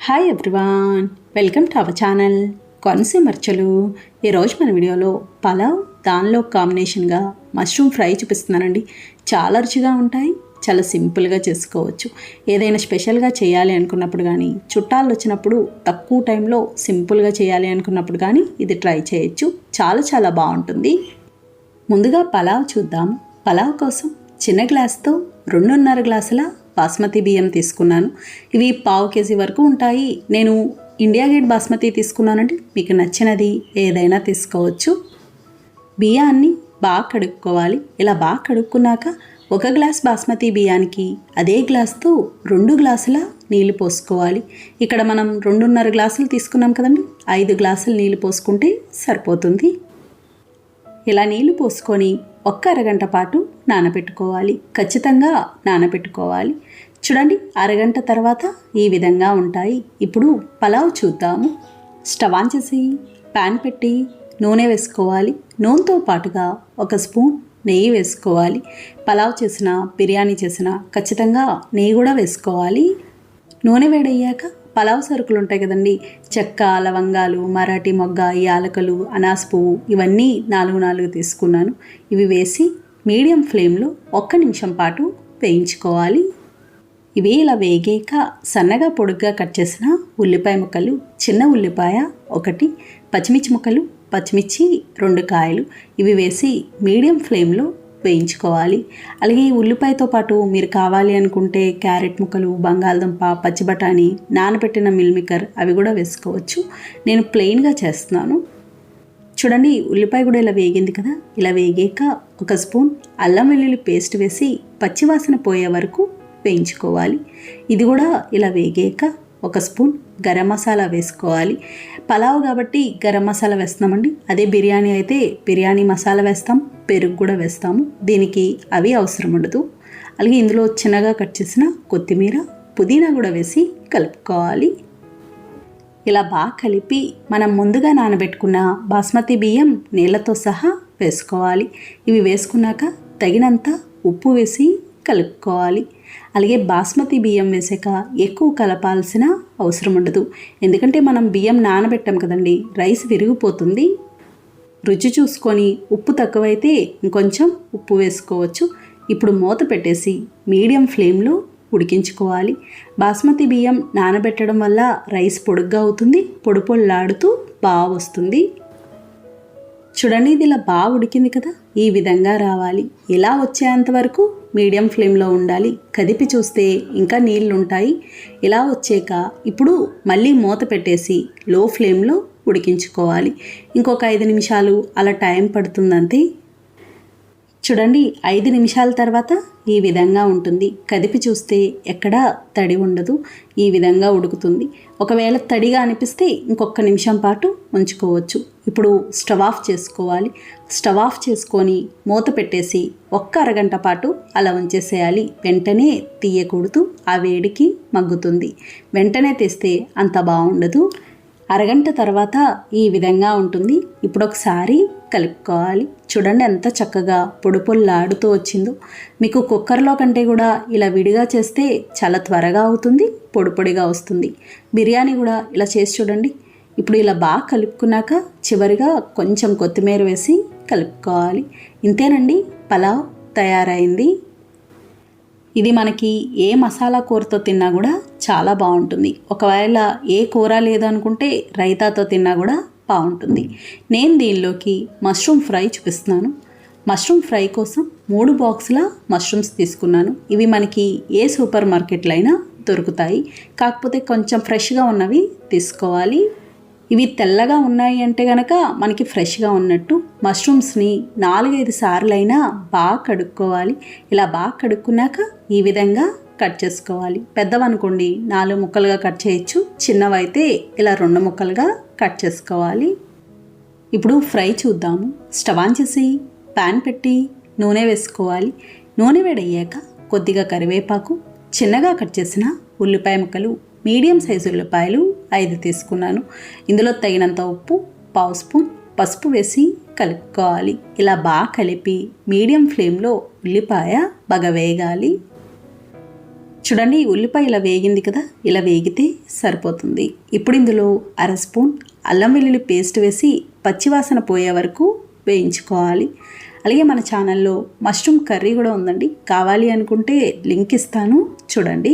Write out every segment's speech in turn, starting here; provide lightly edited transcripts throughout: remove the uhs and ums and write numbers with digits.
Hi everyone, welcome to our channel కొనసీమర్చలు. ఈరోజు మన వీడియోలో పలావ్, దానిలో కాంబినేషన్గా మష్రూమ్ ఫ్రై చూపిస్తున్నానండి. చాలా రుచిగా ఉంటాయి, చాలా సింపుల్గా చేసుకోవచ్చు. ఏదైనా స్పెషల్గా చేయాలి అనుకున్నప్పుడు కానీ, చుట్టాలు వచ్చినప్పుడు తక్కువ టైంలో సింపుల్గా చేయాలి అనుకున్నప్పుడు కానీ ఇది ట్రై చేయొచ్చు. చాలా బాగుంటుంది. ముందుగా పలావ్ చూద్దాము. పలావ్ కోసం చిన్న గ్లాస్తో 2.5 గ్లాసుల బాస్మతి బియ్యం తీసుకున్నాను. ఇవి 1/2 కేజీ వరకు ఉంటాయి. నేను ఇండియా గేట్ బాస్మతి తీసుకున్నానండి. మీకు నచ్చినది ఏదైనా తీసుకోవచ్చు. బియ్యాన్ని బాగా కడుక్కోవాలి. ఇలా బాగా కడుక్కున్నాక 1 గ్లాస్ బాస్మతి బియ్యానికి అదే గ్లాస్తో 2 గ్లాసుల నీళ్లు పోసుకోవాలి. ఇక్కడ మనం 2.5 గ్లాసులు తీసుకున్నాం కదండి, 5 గ్లాసులు నీళ్లు పోసుకుంటే సరిపోతుంది. ఇలా నీళ్లు పోసుకొని 1 అరగంట పాటు నానబెట్టుకోవాలి. ఖచ్చితంగా నానబెట్టుకోవాలి. చూడండి, అరగంట తర్వాత ఈ విధంగా ఉంటాయి. ఇప్పుడు పలావ్ చూద్దాము. స్టవ్ ఆన్ చేసి ప్యాన్ పెట్టి నూనె వేసుకోవాలి. నూనెతో పాటుగా 1 స్పూన్ నెయ్యి వేసుకోవాలి. పలావ్ చేసిన, బిర్యానీ చేసిన ఖచ్చితంగా నెయ్యి కూడా వేసుకోవాలి. నూనె వేడయ్యాక పలావ్ సరుకులు ఉంటాయి కదండి, చెక్క, లవంగాలు, మరాఠీ మొగ్గ, యాలకులు, అనాస పువ్వు, ఇవన్నీ 4 తీసుకున్నాను. ఇవి వేసి మీడియం ఫ్లేమ్లో 1 నిమిషం పాటు వేయించుకోవాలి. ఇవి ఇలా వేగాక సన్నగా పొడుగ్గా కట్ చేసిన ఉల్లిపాయ ముక్కలు, చిన్న ఉల్లిపాయ 1, పచ్చిమిర్చి ముక్కలు, పచ్చిమిర్చి 2 కాయలు, ఇవి వేసి మీడియం ఫ్లేమ్లో వేయించుకోవాలి. అలాగే ఈ ఉల్లిపాయతో పాటు మీరు కావాలి అనుకుంటే క్యారెట్ ముక్కలు, బంగాళదుంప, పచ్చి బఠానీ, నానబెట్టిన మిల్మికర్ అవి కూడా వేసుకోవచ్చు. నేను ప్లెయిన్గా చేస్తున్నాను. చూడండి, ఉల్లిపాయ కూడా ఇలా వేగింది కదా. ఇలా వేగాక 1 స్పూన్ అల్లం వెల్లుల్లి పేస్ట్ వేసి పచ్చివాసన పోయే వరకు వేయించుకోవాలి. ఇది కూడా ఇలా వేగాక 1 స్పూన్ గరం మసాలా వేసుకోవాలి. పలావ్ కాబట్టి గరం మసాలా వేస్తున్నామండి. అదే బిర్యానీ అయితే బిర్యానీ మసాలా వేస్తాం, పెరుగు కూడా వేస్తాము. దీనికి అవి అవసరం ఉండదు. అలాగే ఇందులో చిన్నగా కట్ చేసిన కొత్తిమీర, పుదీనా కూడా వేసి కలుపుకోవాలి. ఇలా బాగా కలిపి మనం ముందుగా నానబెట్టుకున్న బాస్మతి బియ్యం నీళ్ళతో సహా వేసుకోవాలి. ఇవి వేసుకున్నాక తగినంత ఉప్పు వేసి కలుపుకోవాలి. అలాగే బాస్మతి బియ్యం వేసాక ఎక్కువ కలపాల్సిన అవసరం ఉండదు. ఎందుకంటే మనం బియ్యం నానబెట్టాం కదండి, రైస్ విరిగిపోతుంది. రుచి చూసుకొని ఉప్పు తక్కువైతే ఇంకొంచెం ఉప్పు వేసుకోవచ్చు. ఇప్పుడు మూత పెట్టేసి మీడియం ఫ్లేమ్లో ఉడికించుకోవాలి. బాస్మతి బియ్యం నానబెట్టడం వల్ల రైస్ పొడుగ్గా అవుతుంది, పొడిలాడుతూ బాగా వస్తుంది. చూడండి, ఇది ఇలా బాగా ఉడికింది కదా, ఈ విధంగా రావాలి. ఇలా వచ్చేంత వరకు మీడియం ఫ్లేమ్లో ఉండాలి. కదిపి చూస్తే ఇంకా నీళ్ళు ఉంటాయి. ఇలా వచ్చాక ఇప్పుడు మళ్ళీ మూత పెట్టేసి లో ఫ్లేమ్లో ఉడికించుకోవాలి. ఇంకొక 5 నిమిషాలు అలా టైం పడుతుందంతే. చూడండి, 5 నిమిషాల తర్వాత ఈ విధంగా ఉంటుంది. కదిపి చూస్తే ఎక్కడా తడి ఉండదు. ఈ విధంగా ఉడుకుతుంది. ఒకవేళ తడిగా అనిపిస్తే ఇంకొక నిమిషం పాటు ఉంచుకోవచ్చు. ఇప్పుడు స్టవ్ ఆఫ్ చేసుకోవాలి. స్టవ్ ఆఫ్ చేసుకొని మూత పెట్టేసి 1 అరగంట పాటు అలా ఉంచేసేయాలి. వెంటనే తీయకూడదు, ఆ వేడికి మగ్గుతుంది. వెంటనే తీస్తే అంత బాగుండదు. అరగంట తర్వాత ఈ విధంగా ఉంటుంది. ఇప్పుడు ఒకసారి కలుపుకోవాలి. చూడండి ఎంత చక్కగా పొడిలాడుతూ వచ్చిందో. మీకు కుక్కర్లో కంటే కూడా ఇలా విడిగా చేస్తే చాలా త్వరగా అవుతుంది, పొడిగా వస్తుంది. బిర్యానీ కూడా ఇలా చేసి చూడండి. ఇప్పుడు ఇలా బాగా కలుపుకున్నాక చివరిగా కొంచెం కొత్తిమీర వేసి కలుపుకోవాలి. ఇంతేనండి, పలావ్ తయారైంది. ఇది మనకి ఏ మసాలా కూరతో తిన్నా కూడా చాలా బాగుంటుంది. ఒకవేళ ఏ కూర లేదనుకుంటే రైతాతో తిన్నా కూడా బాగుంటుంది. నేను దీనిలోకి మష్రూమ్ ఫ్రై చూపిస్తున్నాను. మష్రూమ్ ఫ్రై కోసం 3 బాక్సుల మష్రూమ్స్ తీసుకున్నాను. ఇవి మనకి ఏ సూపర్ మార్కెట్లో అయినా దొరుకుతాయి. కాకపోతే కొంచెం ఫ్రెష్గా ఉన్నవి తీసుకోవాలి. ఇవి తెల్లగా ఉన్నాయి అంటే కనుక మనకి ఫ్రెష్గా ఉన్నట్టు. మష్రూమ్స్ని 4-5 సార్లు అయినా బాగా కడుక్కోవాలి. ఇలా బాగా కడుక్కున్నాక ఈ విధంగా కట్ చేసుకోవాలి. పెద్దవనుకోండి 4 ముక్కలుగా కట్ చేయొచ్చు, చిన్నవైతే ఇలా 2 ముక్కలుగా కట్ చేసుకోవాలి. ఇప్పుడు ఫ్రై చూద్దాము. స్టవ్ ఆన్ చేసి ప్యాన్ పెట్టి నూనె వేసుకోవాలి. నూనె వేడయ్యాక కొద్దిగా కరివేపాకు, చిన్నగా కట్ చేసిన ఉల్లిపాయ ముక్కలు, మీడియం సైజు ఉల్లిపాయలు 5 తీసుకున్నాను. ఇందులో తగినంత ఉప్పు, 1/2 స్పూన్ పసుపు వేసి కలుపుకోవాలి. ఇలా బాగా కలిపి మీడియం ఫ్లేమ్లో ఉల్లిపాయ బాగా వేగాలి. చూడండి, ఉల్లిపాయ ఇలా వేగింది కదా. ఇలా వేగితే సరిపోతుంది. ఇప్పుడు ఇందులో అర స్పూన్ అల్లం వెల్లుల్లి పేస్ట్ వేసి పచ్చివాసన పోయే వరకు వేయించుకోవాలి. అలాగే మన ఛానల్లో మష్రూమ్ కర్రీ కూడా ఉందండి, కావాలి అనుకుంటే లింక్ ఇస్తాను చూడండి.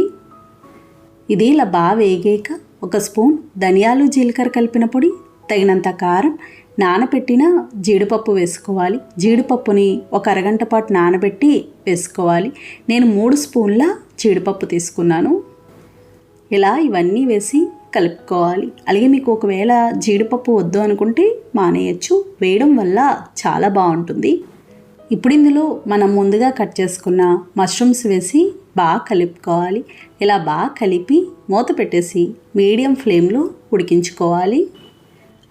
ఇది ఇలా బాగా వేగాక ఒక స్పూన్ ధనియాలు జీలకర్ర కలిపిన పొడి, తగినంత కారం, నానబెట్టిన జీడిపప్పు వేసుకోవాలి. జీడిపప్పుని ఒక అరగంట పాటు నానబెట్టి వేసుకోవాలి. నేను 3 స్పూన్ల జీడిపప్పు తీసుకున్నాను. ఇలా ఇవన్నీ వేసి కలుపుకోవాలి. అలాగే మీకు ఒకవేళ జీడిపప్పు వద్దు అనుకుంటే మానేయచ్చు, వేయడం వల్ల చాలా బాగుంటుంది. ఇప్పుడు ఇందులో మనం ముందుగా కట్ చేసుకున్న మష్రూమ్స్ వేసి బాగా కలుపుకోవాలి. ఇలా బాగా కలిపి మూత పెట్టేసి మీడియం ఫ్లేమ్లో ఉడికించుకోవాలి.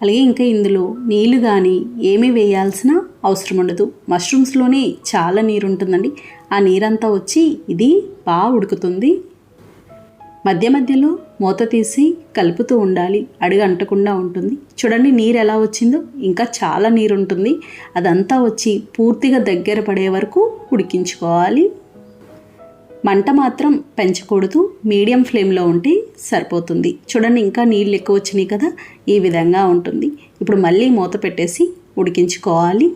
అలాగే ఇంకా ఇందులో నీళ్ళు కానీ ఏమీ వేయాల్సిన అవసరం ఉండదు. మష్రూమ్స్లోనే చాలా నీరు ఉంటుందండి, ఆ నీరంతా వచ్చి ఇది బాగా ఉడుకుతుంది. మధ్య మధ్యలో మూత తీసి కలుపుతూ ఉండాలి, అడుగు అంటకుండా ఉంటుంది. చూడండి నీరు ఎలా వచ్చిందో, ఇంకా చాలా నీరు ఉంటుంది. అదంతా వచ్చి పూర్తిగా దగ్గర పడే వరకు ఉడికించుకోవాలి. మంట మాత్రం పెంచకూడదు, మీడియం ఫ్లేమ్లో ఉంటే సరిపోతుంది. చూడండి ఇంకా నీళ్ళు ఎక్కువ వచ్చినాయి కదా, ఈ విధంగా ఉంటుంది. ఇప్పుడు మళ్ళీ మూత పెట్టేసి ఉడికించుకోవాలి.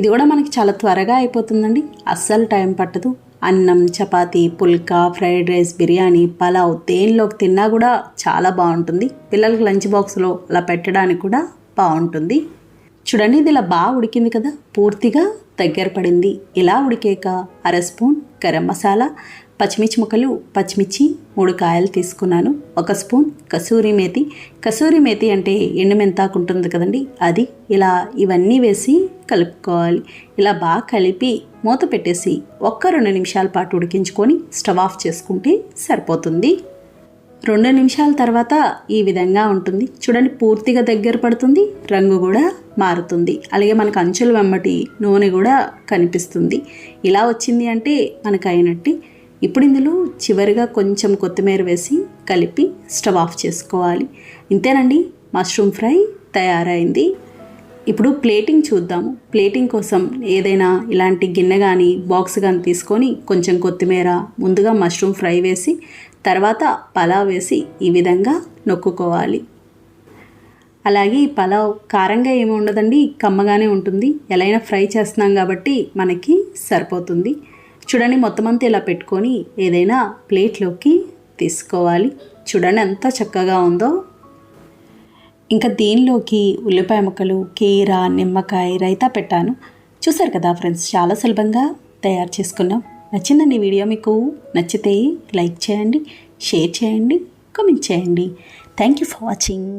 ఇది కూడా మనకి చాలా త్వరగా అయిపోతుందండి, అస్సలు టైం పట్టదు. అన్నం, చపాతీ, పుల్కా, ఫ్రైడ్ రైస్, బిర్యానీ, పలావ్ దేనిలోకి తిన్నా కూడా చాలా బాగుంటుంది. పిల్లలకి లంచ్ బాక్స్లో అలా పెట్టడానికి కూడా బాగుంటుంది. చూడండి ఇది ఇలా బాగా ఉడికింది కదా, పూర్తిగా దగ్గర పడింది. ఇలా ఉడికాక అర స్పూన్ గరం మసాలా, పచ్చిమిర్చి ముక్కలు, పచ్చిమిర్చి 3 కాయలు తీసుకున్నాను, 1 స్పూన్ కసూరి మేతి. కసూరి మేతి అంటే ఎండుమెంతాకు ఉంటుంది కదండి, అది. ఇలా ఇవన్నీ వేసి కలుపుకోవాలి. ఇలా బాగా కలిపి మూత పెట్టేసి 1-2 నిమిషాల పాటు ఉడికించుకొని స్టవ్ ఆఫ్ చేసుకుంటే సరిపోతుంది. 2 నిమిషాల తర్వాత ఈ విధంగా ఉంటుంది. చూడండి పూర్తిగా దగ్గర పడుతుంది, రంగు కూడా మారుతుంది. అలాగే మనకు అంచుల వెంబటి నూనె కూడా కనిపిస్తుంది. ఇలా వచ్చింది అంటే మనకు అయినట్టు. ఇప్పుడు ఇందులో చివరిగా కొంచెం కొత్తిమీర వేసి కలిపి స్టవ్ ఆఫ్ చేసుకోవాలి. ఇంతేనండి, మష్రూమ్ ఫ్రై తయారైంది. ఇప్పుడు ప్లేటింగ్ చూద్దాము. ప్లేటింగ్ కోసం ఏదైనా ఇలాంటి గిన్నె కానీ బాక్స్ కానీ తీసుకొని కొంచెం కొత్తిమీర, ముందుగా మష్రూమ్ ఫ్రై వేసి తర్వాత పలావ్ వేసి ఈ విధంగా నొక్కుకోవాలి. అలాగే ఈ పలావ్ కారంగా ఏమి ఉండదండి, కమ్మగానే ఉంటుంది. ఎలా అయినా ఫ్రై చేస్తున్నాం కాబట్టి మనకి సరిపోతుంది. చూడండి మొత్తం అంతా ఇలా పెట్టుకొని ఏదైనా ప్లేట్లోకి తీసుకోవాలి. చూడండి ఎంత చక్కగా ఉందో. ఇంకా దీనిలోకి ఉల్లిపాయ ముక్కలు, కీర, నిమ్మకాయ, రైతా పెట్టాను. చూసారు కదా ఫ్రెండ్స్, చాలా సులభంగా తయారు చేసుకున్నాం. నచ్చిందండి వీడియో? మీకు నచ్చితే లైక్ చేయండి, షేర్ చేయండి, కామెంట్ చేయండి. Thank you for watching.